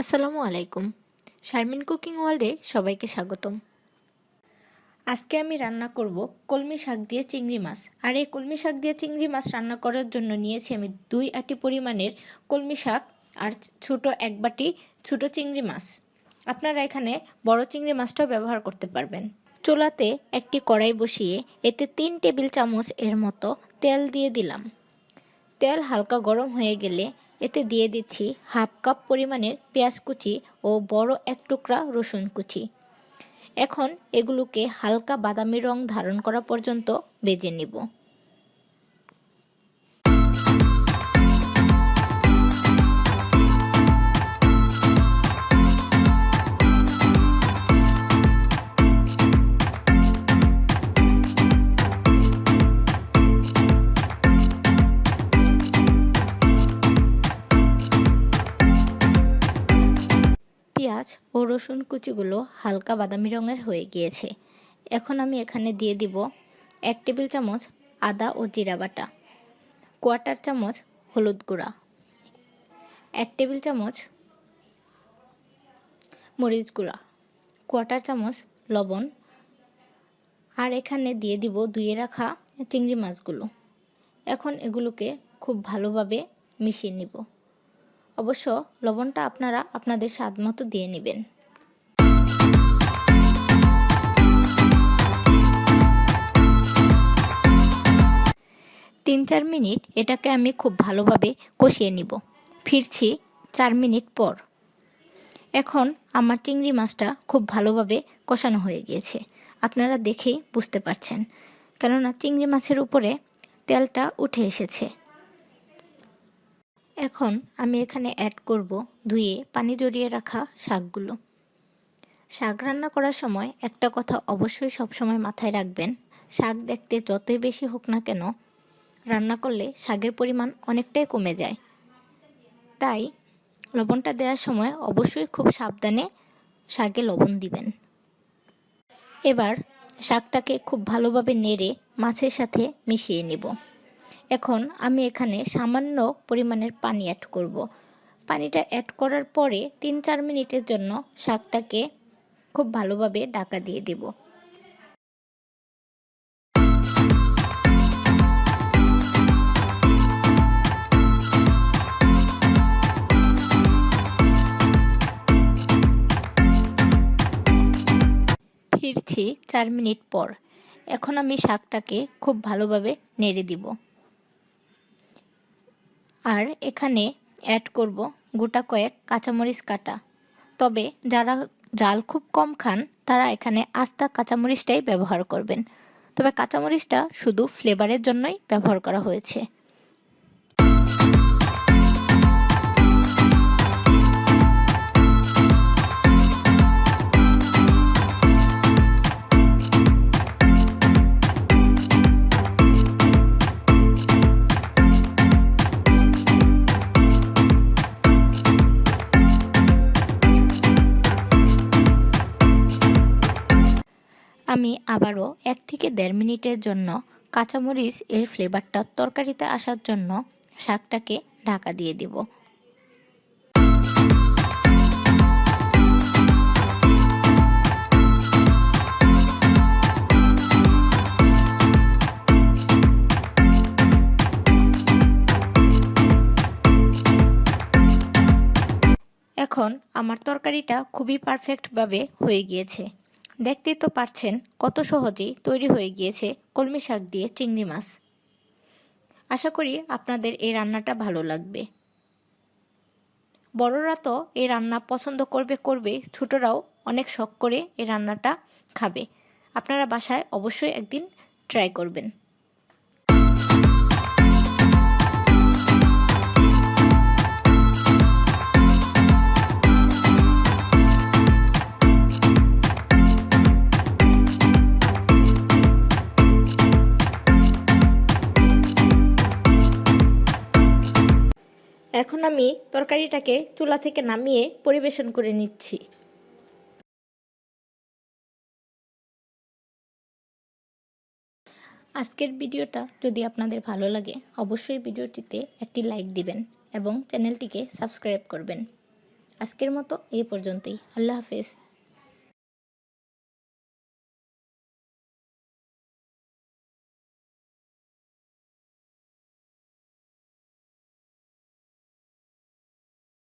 আসসালামু আলাইকুম। শারমিন কুকিং ওয়ার্ল্ডে সবাইকে স্বাগতম। আজকে আমি রান্না করব কলমি শাক দিয়ে চিংড়ি মাছ। আর এই কলমি শাক দিয়ে চিংড়ি মাছ রান্না করার জন্য নিয়েছি আমি 2 আটি পরিমাণের কলমি শাক আর ছোট 1 বাটি ছোট চিংড়ি মাছ। আপনারা এখানে বড় চিংড়ি মাছটাও ব্যবহার করতে পারবেন। চুলাতে একটি কড়াই বসিয়ে এতে 3 টেবিল চামচ এর মতো তেল দিয়ে দিলাম। তেল হালকা গরম হয়ে গেলে এতে দিয়ে দিচ্ছি হাফ কাপ পরিমাণের পেঁয়াজ কুচি ও বড় এক টুকরা রসুন কুচি। এখন এগুলোকে হালকা বাদামি রং ধারণ করা পর্যন্ত ভেজে নিব। পেঁয়াজ ও রসুন কুচিগুলো হালকা বাদামি রঙের হয়ে গিয়েছে। এখন আমি এখানে দিয়ে দিব 1 টেবিল চামচ আদা ও জিরা বাটা, 1/4 চামচ হলুদ গুঁড়া, 1 টেবিল চামচ মরিচ গুঁড়া, 1/4 চামচ লবণ, আর এখানে দিয়ে দিব ধুয়ে রাখা চিংড়ি মাছগুলো। এখন এগুলোকে খুব ভালোভাবে মিশিয়ে নিব। অবশ্য লবণটা আপনারা আপনাদের স্বাদ মতো দিয়ে নেবেন। 3-4 মিনিট এটাকে আমি খুব ভালোভাবে কষিয়ে নিব। ফিরছি 4 মিনিট পর। এখন আমার চিংড়ি মাছটা খুব ভালোভাবে কষানো হয়ে গিয়েছে। আপনারা দেখেই বুঝতে পারছেন, কেননা চিংড়ি মাছের উপরে তেলটা উঠে এসেছে। এখন আমি এখানে অ্যাড করব ধুয়ে পানি ঝরিয়ে রাখা শাকগুলো। শাক রান্না করার সময় একটা কথা অবশ্যই সবসময় মাথায় রাখবেন, শাক দেখতে যতই বেশি হোক না কেন, রান্না করলে শাকের পরিমাণ অনেকটাই কমে যায়। তাই লবণটা দেওয়ার সময় অবশ্যই খুব সাবধানে শাকে লবণ দিবেন। এবার শাকটাকে খুব ভালোভাবে নেড়ে মাছের সাথে মিশিয়ে নেব। এখন আমি এখানে সামান্য পরিমাণের পানি অ্যাড করব। পানিটা অ্যাড করার পরে 3-4 মিনিটের জন্য শাকটাকে খুব ভালোভাবে ঢাকা দিয়ে দেব। ফিরছি 4 মিনিট পর। এখন আমি শাকটাকে খুব ভালোভাবে নেড়ে দিব। আর এখানে অ্যাড করব গোটা কয়েক কাঁচামরিচ কাটা। তবে যারা ঝাল খুব কম খান তারা এখানে আস্তা কাঁচামরিচটাই ব্যবহার করবেন। তবে কাঁচামরিচটা শুধু ফ্লেভারের জন্যই ব্যবহার করা হয়েছে। আমি আবারও 1 থেকে 1.5 মিনিটের জন্য কাঁচামরিচ এর ফ্লেভারটা তরকারিতে আসার জন্য শাকটাকে ঢাকা দিয়ে দিব। এখন আমার তরকারিটা খুবই পারফেক্টভাবে হয়ে গিয়েছে। দেখতেই তো পারছেন কত সহজেই তৈরি হয়ে গিয়েছে কলমি শাক দিয়ে চিংড়ি মাছ। আশা করি আপনাদের এই রান্নাটা ভালো লাগবে। বড়রা তো এই রান্না পছন্দ করবে, ছোটরাও অনেক শখ করে এই রান্নাটা খাবে। আপনারা বাসায় অবশ্যই একদিন ট্রাই করবেন। এখন আমি তরকারিটাকে চুলা থেকে নামিয়ে পরিবেশন করে নিচ্ছি। আজকের ভিডিওটা যদি আপনাদের ভালো লাগে অবশ্যই ভিডিওটিতে একটি লাইক দিবেন এবং চ্যানেলটিকে সাবস্ক্রাইব করবেন। আজকের মতো এই পর্যন্তই। আল্লাহ হাফেজ।